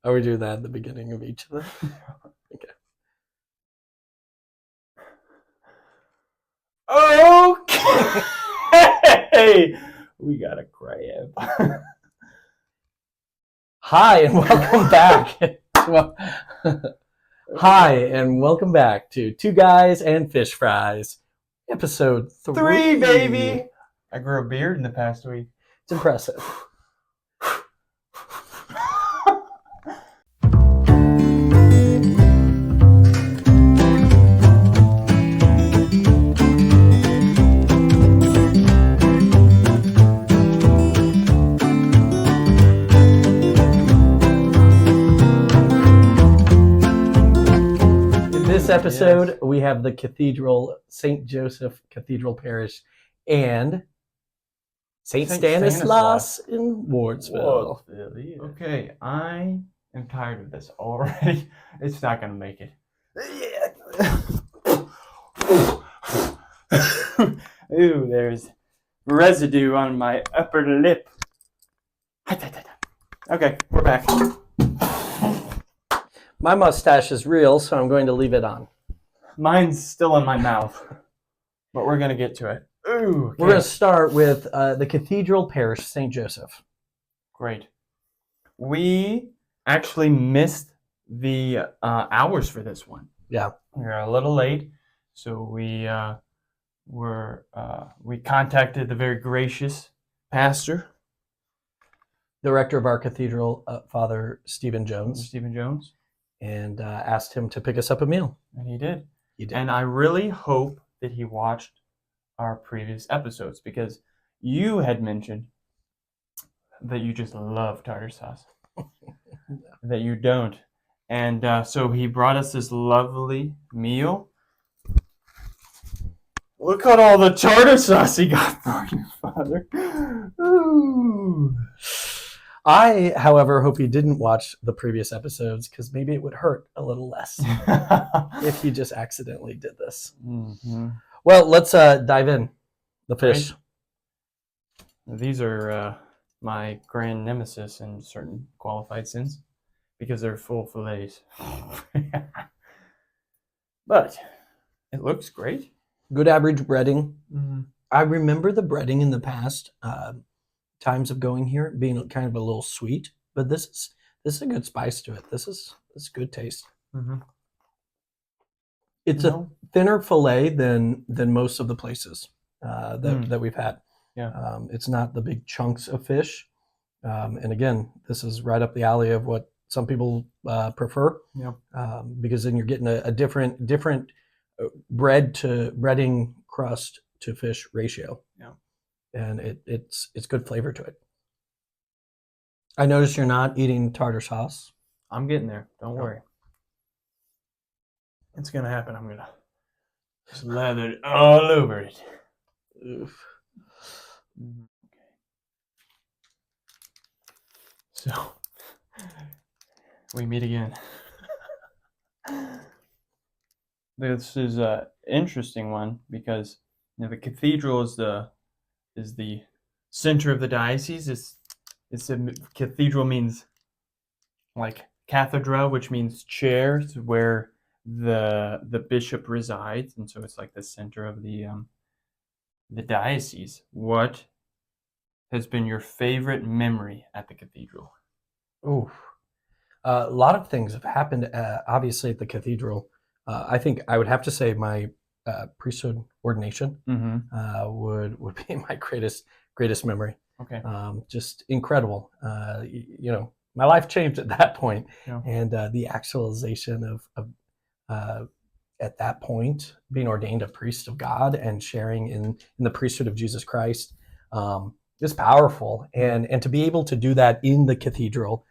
Are we doing that at the beginning of each of them? Okay. Okay. We got a crab. Hi, and welcome back. Hi, and welcome back to Two Guys and Fish Fries, episode 3. Baby. I grew a beard in the past week. It's impressive. This episode, we have the Cathedral, St. Joseph Cathedral Parish, and St. Stanislaus in Wardsville. Yeah. Okay, I am tired of this already. It's not going to make it. Ooh, there's residue on my upper lip. Okay, we're back. My mustache is real, so I'm going to leave it on. Mine's still in my mouth, but we're going to get to it. Ooh, okay. We're going to start with the Cathedral Parish, St. Joseph. Great. We actually missed the hours for this one. Yeah. We're a little late, so we contacted the very gracious pastor, the rector of our cathedral, Father Stephen Jones, and asked him to pick us up a meal. And he did. He did. And I really hope that he watched our previous episodes, because you had mentioned that you just love tartar sauce, that you don't. And so he brought us this lovely meal. Look at all the tartar sauce he got for you, Father. Ooh. I, however, hope he didn't watch the previous episodes, because maybe it would hurt a little less if he just accidentally did this. Mm-hmm. Well, let's dive in. The fish. Right. These are my grand nemesis in certain qualified sins, because they're full fillets. But it looks great. Good average breading. Mm-hmm. I remember the breading in the past times of going here being kind of a little sweet, but this is a good spice to it. This is good taste. Mm-hmm. It's a thinner fillet than most of the places that we've had. Yeah. It's not the big chunks of fish. And again, this is right up the alley of what some people prefer. Yeah. Because then you're getting a different breading crust to fish ratio. Yeah. And it's good flavor to it. I noticed you're not eating tartar sauce. I'm getting there. Don't worry. It's going to happen. I'm going to slather it all over it. Oof. Okay. So, we meet again. This is an interesting one, because the cathedral is the center of the diocese. It's a cathedral means like cathedra, which means chair, where the bishop resides, and so it's like the center of the diocese. What has been your favorite memory at the cathedral? Oof. A lot of things have happened, obviously, at the cathedral. I think I would have to say my priesthood ordination would be my greatest memory. Okay. Just incredible. My life changed at that point, Yeah. and the actualization of at that point being ordained a priest of God and sharing in the priesthood of Jesus Christ is powerful, and to be able to do that in the cathedral,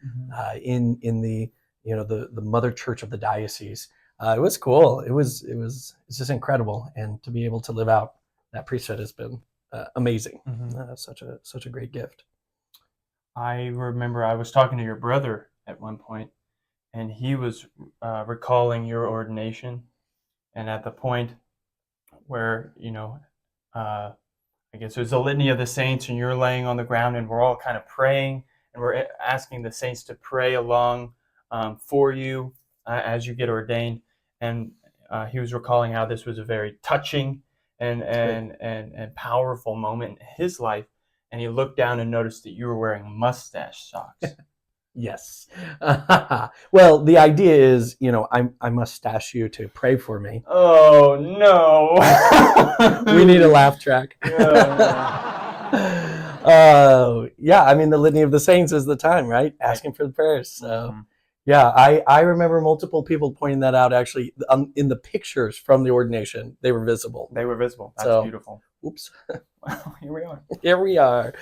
in the the mother church of the diocese, it was cool. It's just incredible, and to be able to live out that priesthood has been amazing. Such a great gift. I remember I was talking to your brother at one point, and he was recalling your ordination, and at the point where I guess it was a litany of the saints, and you're laying on the ground, and we're all kind of praying, and we're asking the saints to pray along for you as you get ordained. And he was recalling how this was a very touching and powerful moment in his life. And he looked down and noticed that you were wearing mustache socks. Yes. Well, the idea is, I must stash you to pray for me. Oh, no. We need a laugh track. Yeah, I mean, the Litany of the Saints is the time, right? Asking for the prayers. So, yeah, I remember multiple people pointing that out, actually, in the pictures from the ordination. They were visible. They were visible. That's beautiful. Oops. Well, here we are. Here we are.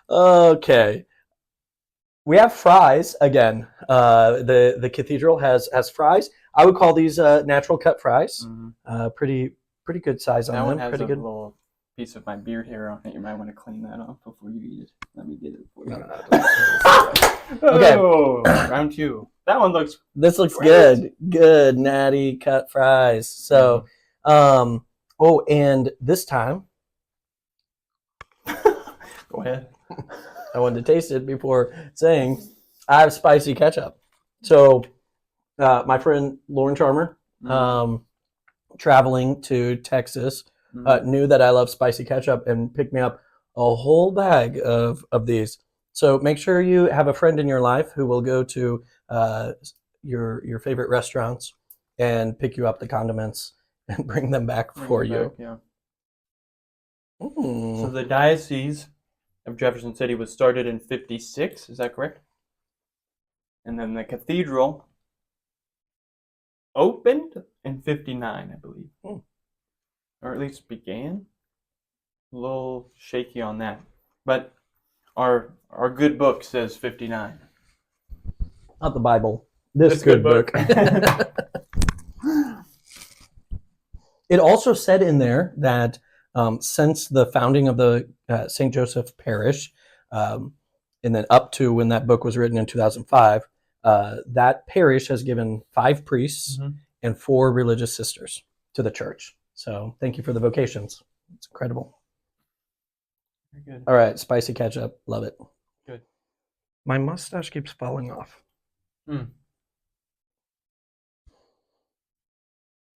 Okay. We have fries again. The cathedral has fries. I would call these natural cut fries. Pretty good size on them. That one has pretty a good. Little piece of my beard hair on it. You might want to clean that off before you eat it. Let me get it for you. Okay. Oh, round 2. That one looks. This looks great. good, natty cut fries. So, and this time, go ahead. I wanted to taste it before saying I have spicy ketchup. So, my friend Lauren Charmer, traveling to Texas, knew that I love spicy ketchup and picked me up a whole bag of these. So make sure you have a friend in your life who will go to your favorite restaurants and pick you up the condiments and bring them back for you. Yeah. So the Diocese of Jefferson City was started in 56, is that correct? And then the cathedral opened in 59, I believe. Or at least began. A little shaky on that. But our good book says 59. Not the Bible. This good book. It also said in there that since the founding of the St. Joseph Parish, and then up to when that book was written in 2005, that parish has given 5 priests and 4 religious sisters to the church. So thank you for the vocations. It's incredible. Very good. All right, spicy ketchup. Love it. Good. My mustache keeps falling off.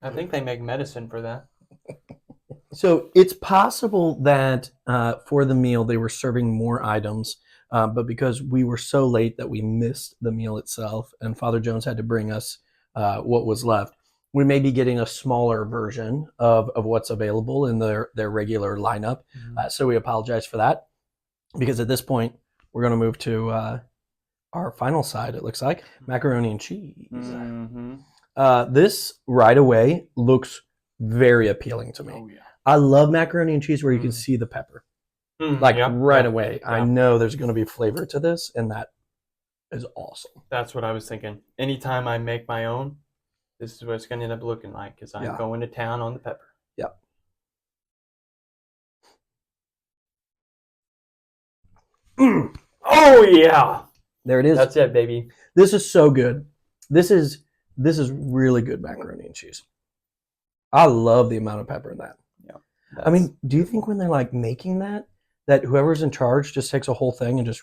I think they make medicine for that. So it's possible that for the meal they were serving more items, but because we were so late that we missed the meal itself, and Father Jones had to bring us what was left, we may be getting a smaller version of what's available in their regular lineup. So we apologize for that, because at this point we're going to move to our final side. It looks like macaroni and cheese. This right away looks very appealing to me. Oh, yeah. I love macaroni and cheese where you can see the pepper. Right away. Yeah. I know there's going to be flavor to this, and that is awesome. That's what I was thinking. Anytime I make my own, this is what it's going to end up looking like, because I'm going to town on the pepper. Yep. Oh, yeah. There it is. That's it, baby. This is so good. This is really good macaroni and cheese. I love the amount of pepper in that. Yeah. I mean, do you think when they're like making that whoever's in charge just takes a whole thing and just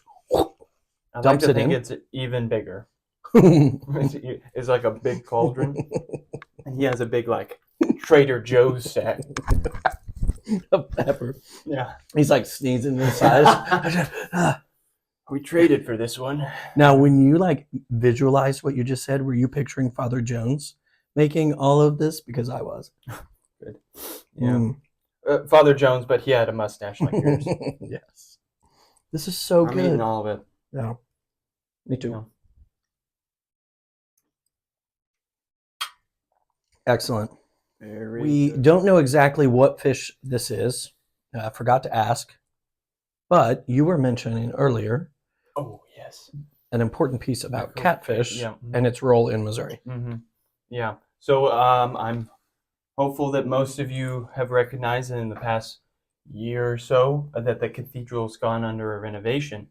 dumps it in? It's even bigger. It's like a big cauldron, and he has a big Trader Joe's set of pepper. Yeah. He's like sneezing inside. We traded for this one. Now, when you visualize what you just said, were you picturing Father Jones making all of this? Because I was. Good. Yeah. Father Jones, but he had a mustache like yours. Yes. This is so good. I'm eating all of it. Yeah. Me too. Yeah. Excellent. We don't know exactly what fish this is. I forgot to ask. But you were mentioning earlier. Oh, yes. An important piece about catfish and its role in Missouri. Yeah. So I'm hopeful that most of you have recognized in the past year or so that the cathedral's gone under a renovation.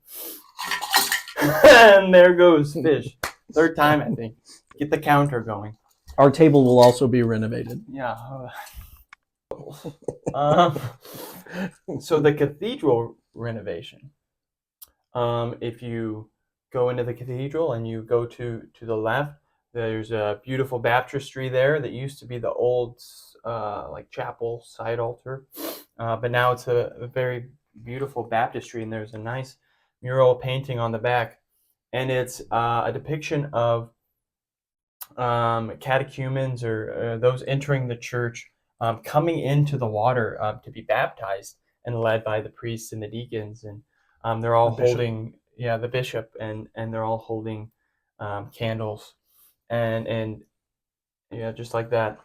And there goes fish. 3rd time, I think. Get the counter going. Our table will also be renovated. Yeah. So the cathedral renovation. If you go into the cathedral and you go to the left, There's a beautiful baptistry there that used to be the old like chapel side altar, but now it's a very beautiful baptistry, and there's a nice mural painting on the back, and it's a depiction of catechumens or those entering the church, coming into the water to be baptized and led by the priests and the deacons, and they're all The bishop. holding, yeah, the bishop, and they're all holding candles, and yeah, just like that.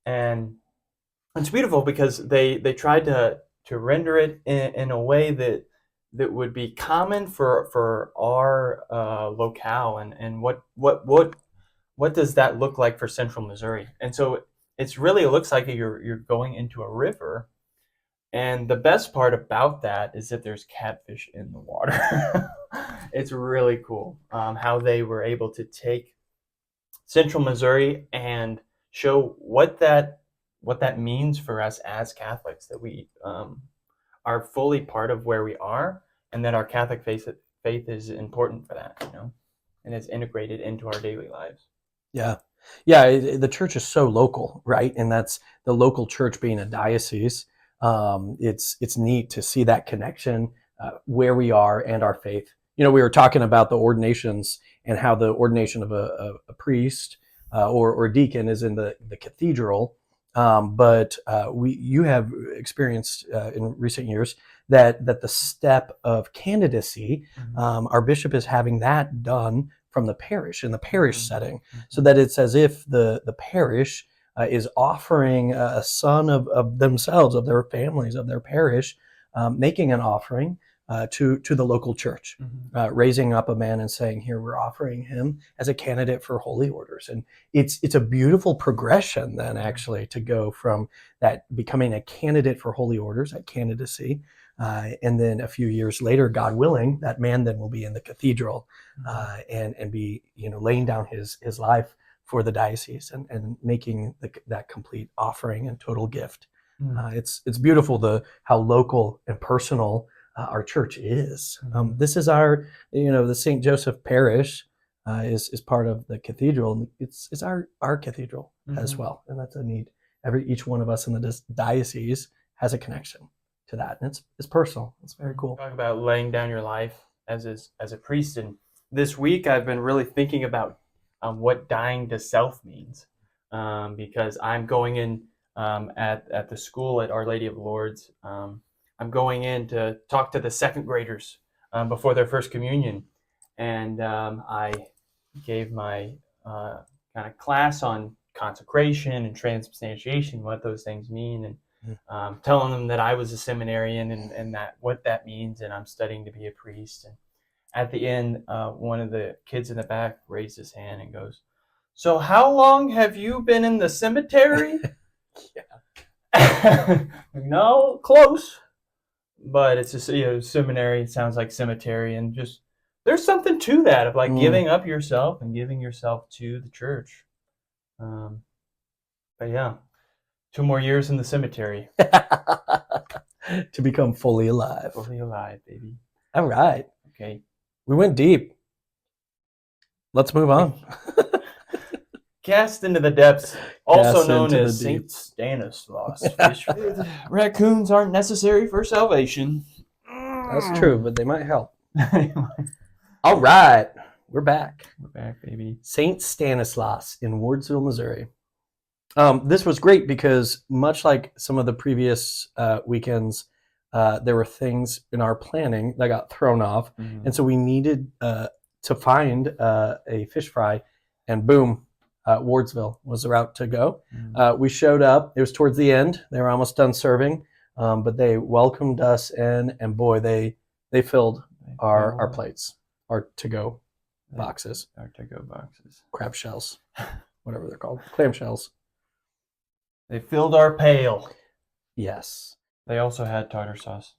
And it's beautiful because they tried to render it in a way that would be common for our locale, and what does that look like for Central Missouri? And so it's really, it looks like you're going into a river, and the best part about that is that there's catfish in the water. It's really cool how they were able to take Central Missouri and show what that means for us as Catholics, that we are fully part of where we are, and that our Catholic faith is important for that, and it's integrated into our daily lives. Yeah. Yeah. The church is so local, right? And that's the local church being a diocese. It's neat to see that connection where we are and our faith. We were talking about the ordinations and how the ordination of a priest or deacon is in the cathedral. But you have experienced in recent years that the step of candidacy, our bishop is having that done from the parish in the parish setting, so that it's as if the parish is offering a son of themselves, of their families, of their parish, making an offering to the local church, raising up a man and saying, here, we're offering him as a candidate for holy orders. And it's a beautiful progression then, actually, to go from that becoming a candidate for holy orders, that candidacy, and then a few years later, God willing, that man then will be in the cathedral and be laying down his life for the diocese and making that complete offering and total gift. It's beautiful how local and personal our church is. This is the St. Joseph Parish is part of the cathedral. It's our cathedral as well, and that's a neat. Each one of us in the diocese has a connection to that, and it's personal. It's very cool. Talk about laying down your life as a priest, and this week I've been really thinking about what dying to self means, because I'm going in at the school at Our Lady of Lourdes. I'm going in to talk to the second graders before their first communion, and I gave my kind of class on consecration and transubstantiation, what those things mean, and telling them that I was a seminarian and that what that means, and I'm studying to be a priest. And at the end, one of the kids in the back raised his hand and goes, "So how long have you been in the cemetery?" No, close. But it's just, seminary, it sounds like cemetery, and just there's something to that of like giving up yourself and giving yourself to the church. But yeah, 2 more years in the cemetery. To become fully alive. Fully alive, baby. All right. Okay. We went deep. Let's move on. Cast into the depths, also known as Saint Stanislaus. Raccoons aren't necessary for salvation. That's true, but they might help. All right. We're back. We're back, baby. Saint Stanislaus in Wardsville, Missouri. This was great because much like some of the previous weekends, there were things in our planning that got thrown off. And so we needed to find a fish fry, and boom, Wardsville was the route to go. We showed up. It was towards the end. They were almost done serving, but they welcomed us in, and boy, they filled our plates, our to-go boxes. Our to-go boxes. Crab shells, whatever they're called. Clam shells. They filled our pail. Yes. They also had tartar sauce.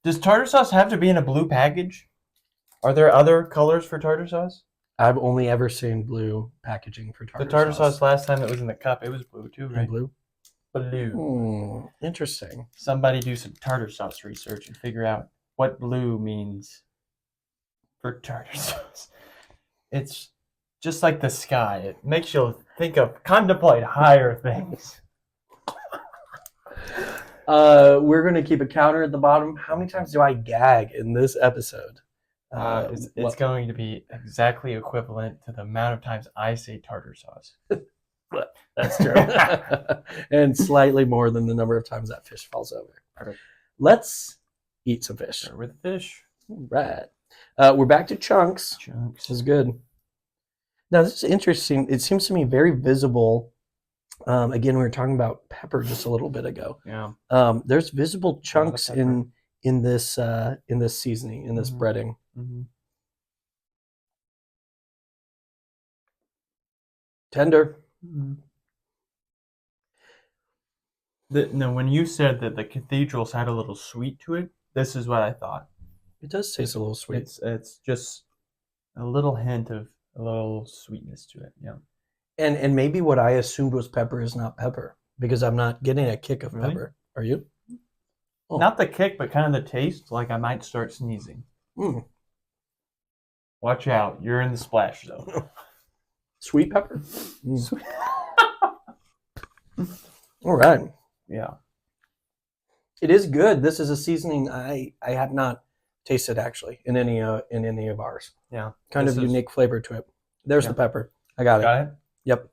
Does tartar sauce have to be in a blue package? Are there other colors for tartar sauce? I've only ever seen blue packaging for tartar sauce. The tartar sauce last time it was in the cup, it was blue too, right? Blue? Blue. Interesting. Somebody do some tartar sauce research and figure out what blue means for tartar sauce. It's just like the sky. It makes you contemplate higher things. We're going to keep a counter at the bottom. How many times do I gag in this episode? It's going to be exactly equivalent to the amount of times I say tartar sauce. That's true. And slightly more than the number of times that fish falls over. Perfect. Let's eat some fish. Start with the fish. Right. We're back to chunks. Chunks. This is good. Now, this is interesting. It seems to me very visible. Again, we were talking about pepper just a little bit ago. Yeah. There's visible chunks pepper. in this seasoning, in this breading. Mm-hmm. Tender. Mm-hmm. No, when you said that the cathedrals had a little sweet to it, this is what I thought. It does taste a little sweet. It's just a little hint of a little sweetness to it. Yeah. And maybe what I assumed was pepper is not pepper because I'm not getting a kick of pepper. Are you? Oh. Not the kick, but kind of the taste. Like I might start sneezing. Mm. Watch out! You're in the splash zone. Sweet pepper. Mm. All right. Yeah. It is good. This is a seasoning I have not tasted actually in any of ours. Yeah. Kind of unique flavor to it. There's the pepper. I got it. Got it? Yep.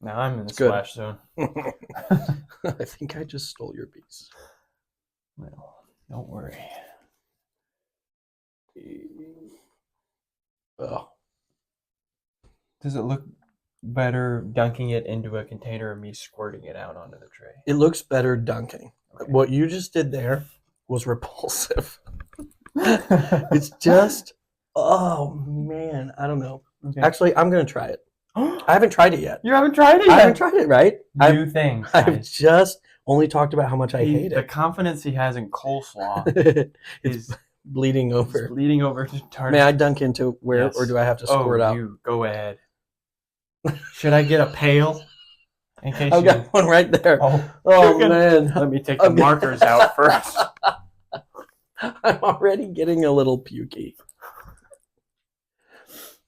Now I'm in the splash zone. I think I just stole your piece. Well, don't worry. Oh. Does it look better dunking it into a container or me squirting it out onto the tray? It looks better dunking. Okay. What you just did there was repulsive. It's just, oh man, I don't know. Okay. Actually, I'm going to try it. I haven't tried it yet. You haven't tried it yet? I haven't tried it, right? New things. I've just only talked about how much I hate it. The confidence he has in coleslaw is bleeding over. It's bleeding over to tartar. May I dunk into where, yes. Or do I have to squirt out? You go ahead. Should I get a pail? In case I've got one right there. Oh man. Let me take the markers out first. I'm already getting a little pukey.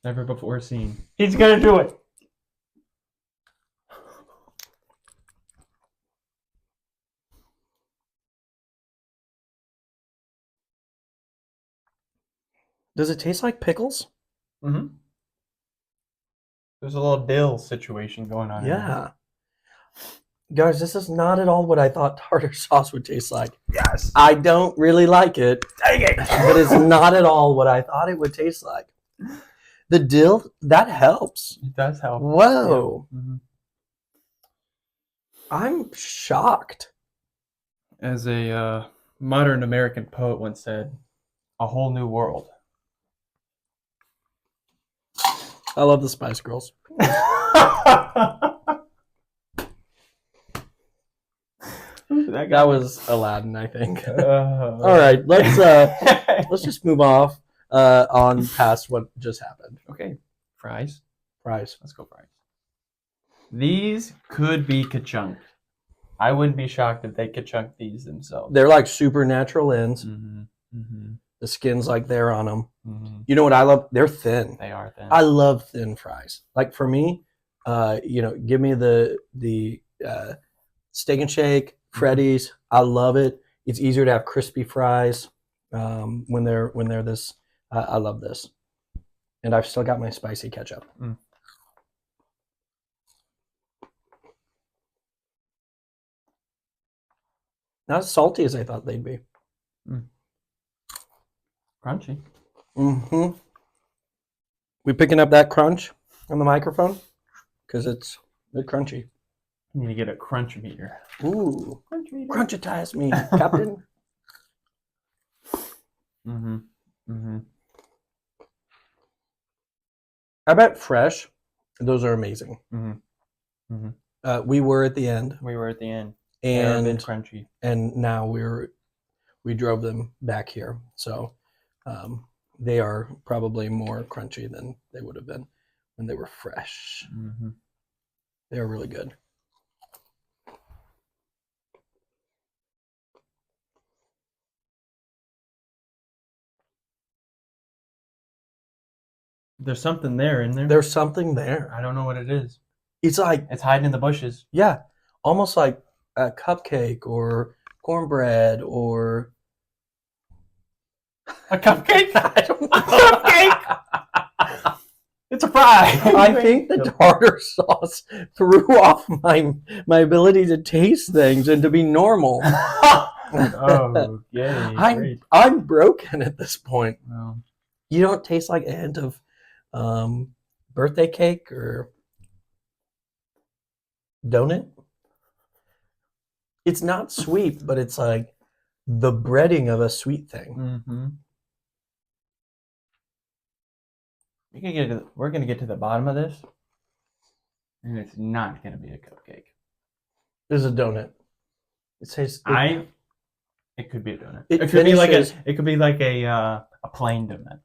Never before seen. He's gonna do it. Does it taste like pickles? Mm-hmm. There's a little dill situation going on. Yeah. Guys, this is not at all what I thought tartar sauce would taste like. Yes. I don't really like it. Dang it. But it's not at all what I thought it would taste like. The dill, that helps. It does help. Whoa. Yeah. Mm-hmm. I'm shocked. As a modern American poet once said, a whole new world. I love the Spice Girls. That was Aladdin, I think. All right, let's just move on past what just happened. Okay, fries. Let's go fries. These could be ka-chunked. I wouldn't be shocked if they ka-chunk these themselves. They're like supernatural ends. Mm-hmm. Mm-hmm. The skin's like there on them. Mm-hmm. You know what I love? They're thin. They are thin. I love thin fries. Like for me, give me the Steak and Shake, Freddy's. I love it. It's easier to have crispy fries when they're this. I love this, and I've still got my spicy ketchup. Mm. Not as salty as I thought they'd be. Mm. Crunchy. Mm-hmm. We picking up that crunch on the microphone? Because it's crunchy. You need to get a crunch meter. Ooh. Crunchitize me, Captain. Mm-hmm. Mm-hmm. I bet fresh, those are amazing. Mm-hmm. Mm-hmm. We were at the end. And a bit crunchy. And now we drove them back here. So they are probably more crunchy than they would have been when they were fresh. Mm-hmm. They are really good. There's something there, isn't there? There's something there. I don't know what it is. It's like, It's hiding in the bushes. yeah, almost like a cupcake or cornbread or A cupcake? I don't know. Cupcake! It's a fry. I think the tartar sauce threw off my ability to taste things and to be normal. Oh, yeah. Great. I'm broken at this point. Well, You don't taste like a hint of birthday cake or donut? It's not sweet, but it's like the breading of a sweet thing. mm-hmm. We're gonna get to the bottom of this, and it's not gonna be a cupcake. There's a donut. It tastes. It could be a donut. It It could be like finishes- a plain donut,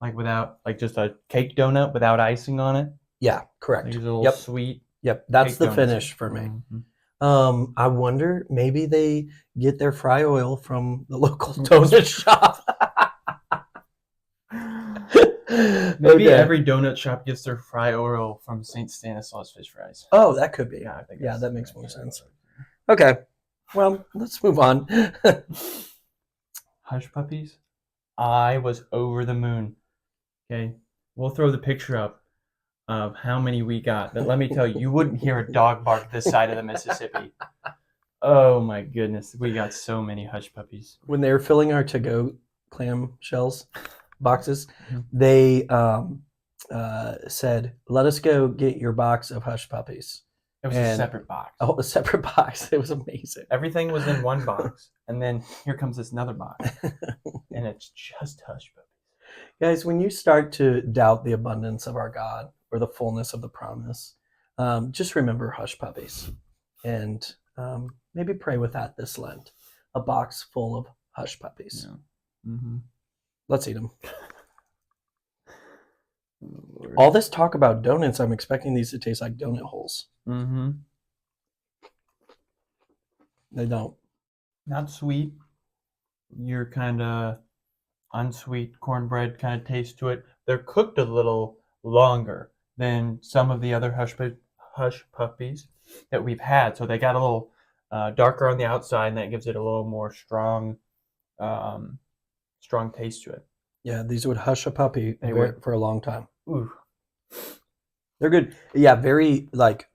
like without like just a cake donut without icing on it. Yeah, correct. Like it's a little Yep, sweet. yep. That's cake the donuts. finish for me. Mhm. I wonder maybe they get their fry oil from the local donut shop. Maybe Okay. every donut shop gets their fry oil from St. Stanislaus fish fries. Oh, that could be. I think Yeah, that makes more sense. Okay. Well, let's move on. Hush puppies. I was over the moon. Okay, we'll throw the picture up of how many we got. But let me tell you, you wouldn't hear a dog bark this side of the Mississippi. Oh my goodness, we got so many hush puppies. When they were filling our to-go clam shells boxes, Mhm. they said, "Let us go get your box of hush puppies." It was a And- separate box. A separate box. It was amazing. Everything was in one box, and then here comes this another box, and it's just hush puppies. Guys, when you start to doubt the abundance of our God or the fullness of the promise, just remember hush puppies and maybe pray with that this Lent. A box full of hush puppies. Yeah. Mm-hmm. Let's eat them. All this talk about donuts, I'm expecting these to taste like donut holes. Mm-hmm. They don't. Not sweet. You're kind of unsweet cornbread kind of taste to it. They're cooked a little longer than some of the other hush puppies that we've had, so they got a little darker on the outside, and that gives it a little more strong taste to it. Yeah, these would hush a puppy They would. for a long time. Ooh. They're good. Yeah, very like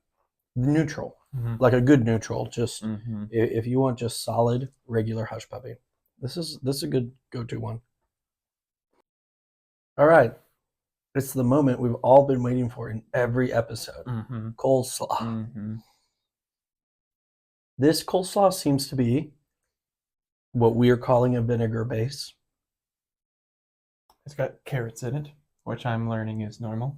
neutral, Mm-hmm. like a good neutral. Just Mm-hmm. if you want just solid regular hush puppy, this is a good go-to one. All right, it's the moment we've all been waiting for in every episode. Mm-hmm. Coleslaw. Mm-hmm. This coleslaw seems to be what we are calling a vinegar base. It's got carrots in it, which I'm learning is normal.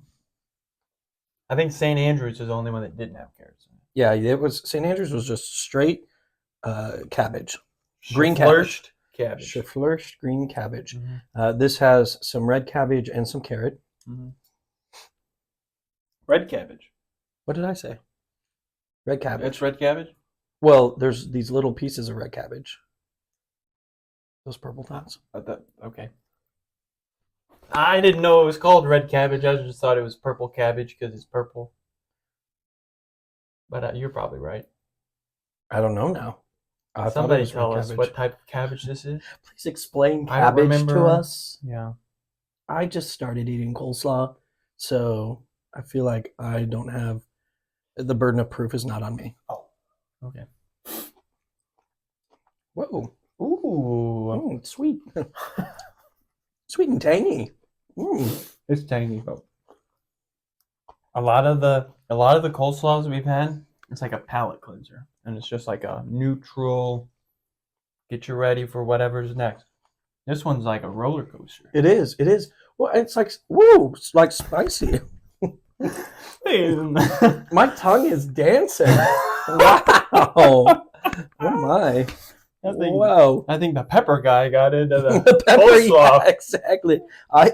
I think St. Andrews is the only one that didn't have carrots in it. Yeah, it was St. Andrews was just straight cabbage, green cabbage, Cabbage. Chaflourished green cabbage. Mm-hmm. This has some red cabbage and some carrot. Mm-hmm. Red cabbage. What did I say? Red cabbage. It's red cabbage? Well, there's these little pieces of red cabbage. Those purple things. Okay. I didn't know it was called red cabbage. I just thought it was purple cabbage because it's purple. But you're probably right. I don't know now. I thought it Somebody was red tell us cabbage. what type of cabbage this is. Please explain I don't cabbage to remember. us. Yeah. I just started eating coleslaw, so I feel like I don't have the burden of proof is not on me. Oh. Okay. Whoa. Ooh. It's sweet. Sweet and tangy. It's tangy, but a lot of the coleslaws we've had, it's like a palate cleanser, and it's just like a neutral. Get you ready for whatever's next. This one's like a roller coaster. It is. It is. Well, it's like woo. It's like spicy. My tongue is dancing. Wow. Oh my. Wow. I think the pepper guy got into the The pepper, coleslaw. yeah, exactly.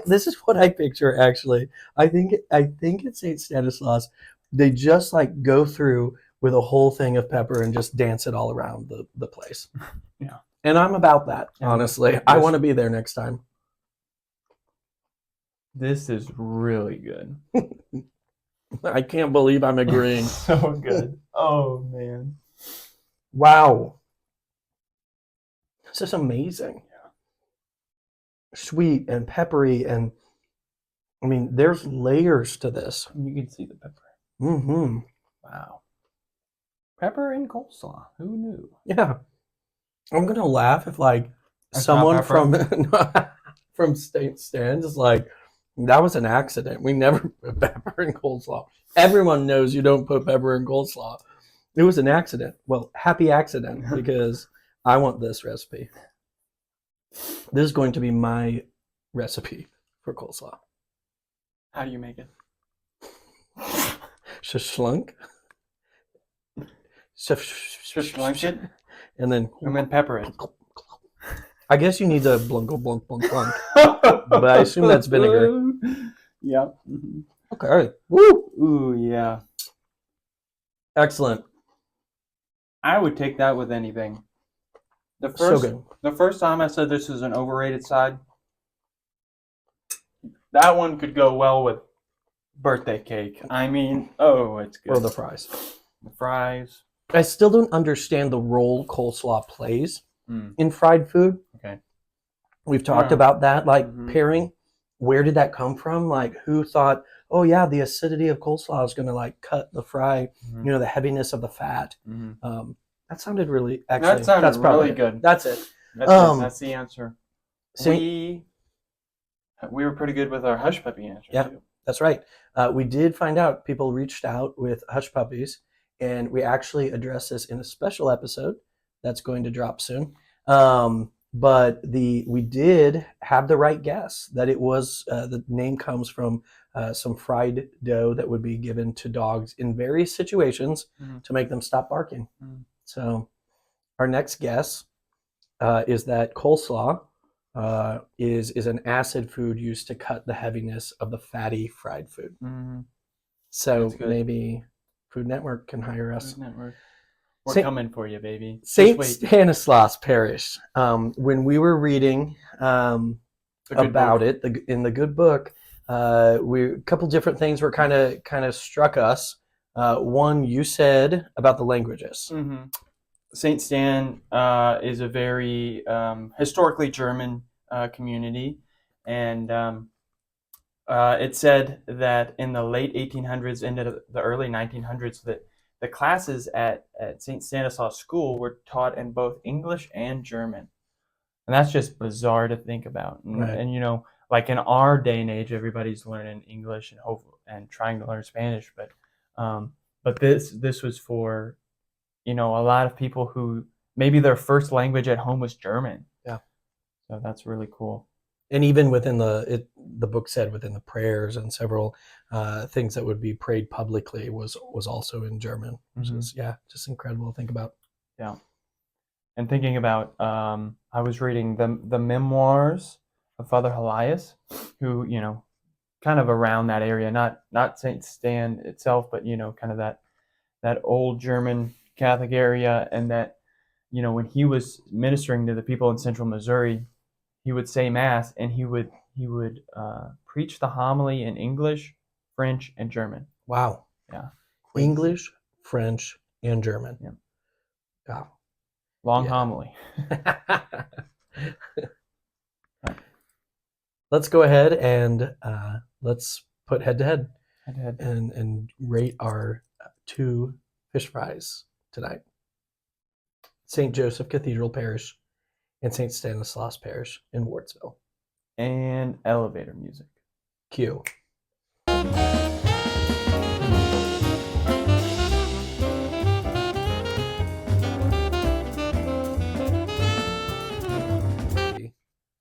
This is what I picture actually. I think at St. Stanislaus, they just like go through with a whole thing of pepper and just dance it all around the place. Yeah. And I'm about that, And honestly. this- I want to be there next time. This is really good. I can't believe I'm agreeing. So good. Oh man. Wow. This is amazing. Sweet and peppery, and I mean, there's layers to this. You can see the pepper. Mm-hmm. Wow. Pepper and coleslaw. Who knew? Yeah. I'm gonna laugh if like That's not someone pepper? from State Stands is like, that was an accident. We never put pepper in coleslaw. Everyone knows you don't put pepper in coleslaw. It was an accident. Well, happy accident, because I want this recipe. This is going to be my recipe for coleslaw. How do you make it? Shlunk. Just lunch it And then pepper it. I guess you need to blunk, blunk, blunk, blunk. But I assume that's vinegar. Yeah. Okay. Woo! Ooh, yeah. Excellent. I would take that with anything. So good. The first time I said this is an overrated side, that one could go well with birthday cake. I mean, oh, it's good. Or the fries. The fries. I still don't understand the role coleslaw plays Mm. in fried food. Okay. We've talked Yeah. about that, like pairing. Where did that come from? Like, who thought, oh yeah, the acidity of coleslaw is going to like cut the fry, the heaviness of the fat. That sounded really, actually, That sounded that's probably really good. That's it. That's the answer. See, We were pretty good with our hush puppy answer Yeah. too. That's right. We did find out people reached out with hush puppies, and we actually addressed this in a special episode that's going to drop soon. But we did have the right guess that it was the name comes from some fried dough that would be given to dogs in various situations to make them stop barking. So our next guess is that coleslaw is an acid food used to cut the heaviness of the fatty fried food. So maybe Food Network can hire us. Food Network. We're coming for you, baby. St. Stanislaus Parish. When we were reading about it in the good book, a couple different things were kind of struck us. One, you said about the languages. St. Stan is a very historically German community, and it said that in the late 1800s into the early 1900s that the classes at St. Stanislaus School were taught in both English and German. And that's just bizarre to think about. And you know, like in our day and age, everybody's learning English and trying to learn Spanish. But this was for, you know, a lot of people who maybe their first language at home was German. Yeah. So that's really cool. And even within the book said within the prayers and several things that would be prayed publicly was also in German, which is just incredible to think about. Yeah, and thinking about I was reading the memoirs of Father Helias, who, you know, kind of around that area, not Saint Stan itself, but you know, kind of that old German Catholic area, and that, you know, when he was ministering to the people in central Missouri, he would say Mass, and he would preach the homily in English, French, and German. Wow. Yeah. Crazy. English, French, and German. Yeah. Wow. Long homily. Let's go ahead and let's put head to head and rate our 2 fish fries tonight. St. Joseph Cathedral Parish and St. Stanislaus Parish in Wardsville. And elevator music. Cue.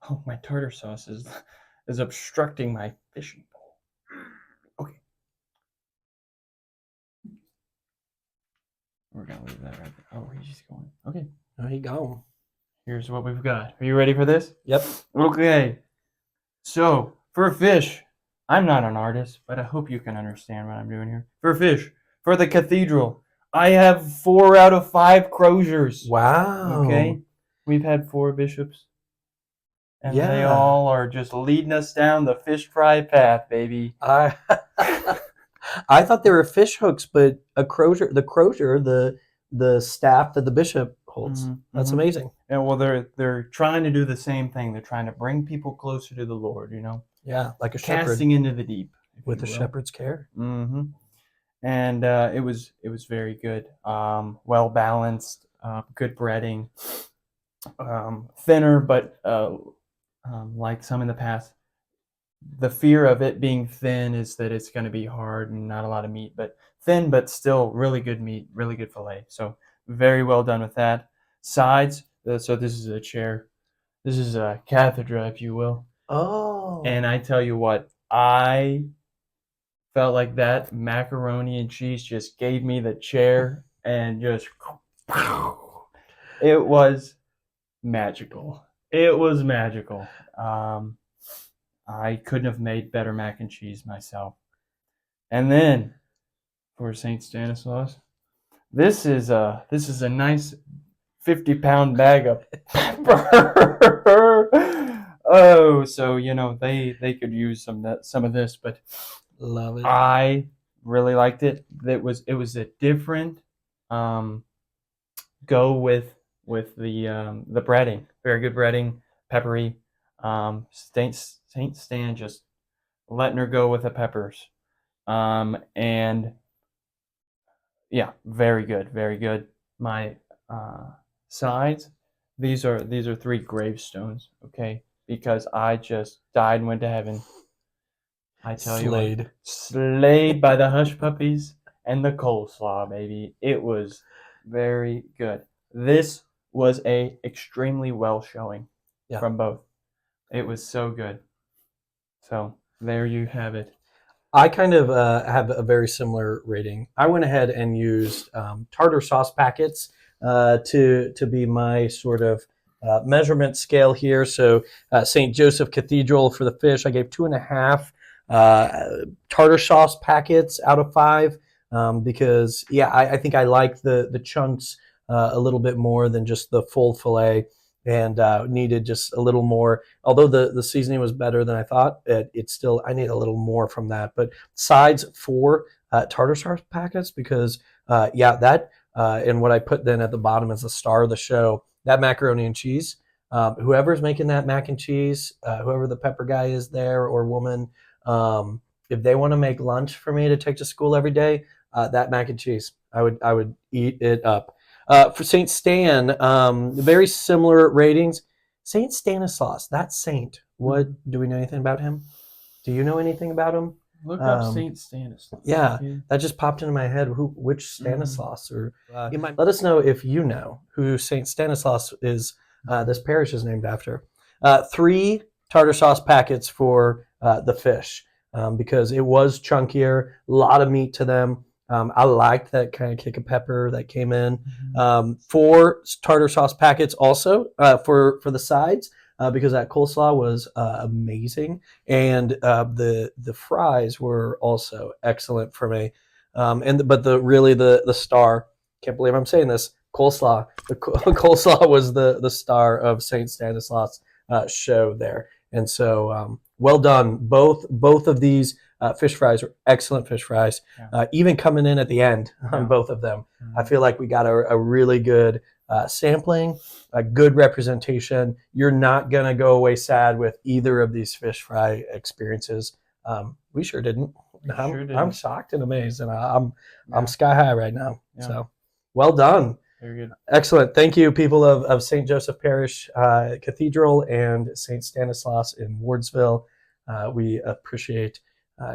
Oh, my tartar sauce is obstructing my fishing pole. Okay. We're gonna leave that right there. Oh, he's just going. Okay. There you go. Here's what we've got. Are you ready for this? Yep. Okay. So, for fish, I'm not an artist, but I hope you can understand what I'm doing here. For fish, for the cathedral, I have 4 out of 5 croziers. Wow. Okay. We've had 4 bishops. and they Yeah. all are just leading us down the fish fry path, baby. I I thought they were fish hooks, but a crozier, the staff that the bishop holds. That's Mm-hmm. amazing. And well, they're trying to do the same thing. They're trying to bring people closer to the Lord. Yeah, like a shepherd Casting into the deep, if with you a will. shepherd's care. Mm-hmm. And it was very good. Well balanced, good breading, thinner, but like some in the past, the fear of it being thin is that it's going to be hard and not a lot of meat, but thin, but still really good meat, really good fillet. So very well done with that. Sides. So this is a chair. This is a cathedra, if you will. And Oh, I tell you what, I felt like that macaroni and cheese just gave me the chair and just it was magical. It was magical. I couldn't have made better mac and cheese myself. And then for Saint Stanislaus, this is a nice 50-pound bag of pepper. Oh, so they could use some of this, but love it. I really liked it. It was a different um, go with the breading. Very good breading, peppery. Saint Stan just letting her go with the peppers. And yeah, very good, very good. My sides. These are three gravestones. Okay, because I just died and went to heaven. I tell you what, Slade. slayed by the hush puppies and the coleslaw, baby. It was very good. This was a extremely well showing Yeah. from both. It was so good. So there you have it. I kind of have a very similar rating. I went ahead and used tartar sauce packets to be my sort of measurement scale here. So St. Joseph Cathedral for the fish, I gave 2.5 tartar sauce packets out of 5 because yeah, I think I like the chunks a little bit more than just the full fillet and needed just a little more. Although the seasoning was better than I thought, it's still I need a little more from that. But sides for tartar sauce packets because yeah, that and what I put then at the bottom as the star of the show, that macaroni and cheese. Whoever's making that mac and cheese, whoever the pepper guy is there or woman, if they want to make lunch for me to take to school every day, that mac and cheese, I would eat it up. For Saint Stan, very similar ratings. Saint Stanislaus, that saint. What do we know anything about him? Do you know anything about him? Look up Um, Saint Stanislaus. yeah, Okay. that just popped into my head. Which Mm-hmm. Stanislaus? Or let us know if you know who Saint Stanislaus is. This parish is named after. 3 tartar sauce packets for the fish because it was chunkier, a lot of meat to them. I liked that kind of kick of pepper that came in. Mm-hmm. 4 tartar sauce packets also for the sides because that coleslaw was amazing, and the fries were also excellent for me. But the star, can't believe I'm saying this, coleslaw. The coleslaw was the star of Saint Stanislaus show there, and so well done. Both of these fish fries were excellent fish fries. Yeah. Even coming in at the end on Yeah. both of them, I Mhm. feel like we got a really good sampling, a good representation. You're not gonna go away sad with either of these fish fry experiences. We sure didn't. We I'm sure I'm didn't. shocked and amazed, and I'm Yeah. sky high right now. Yeah. So well done. Very good. Excellent. Thank you, people of St. Joseph Parish Cathedral and St. Stanislaus in Wardsville. We appreciate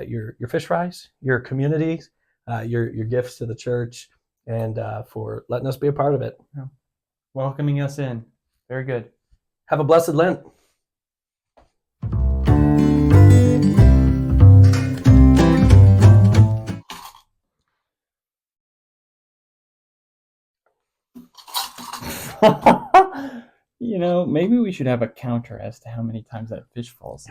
your fish fries, your community, your gifts to the church, and for letting us be a part of it. Yeah. Welcoming us in. Very good. Have a blessed Lent. Maybe we should have a counter as to how many times that fish falls.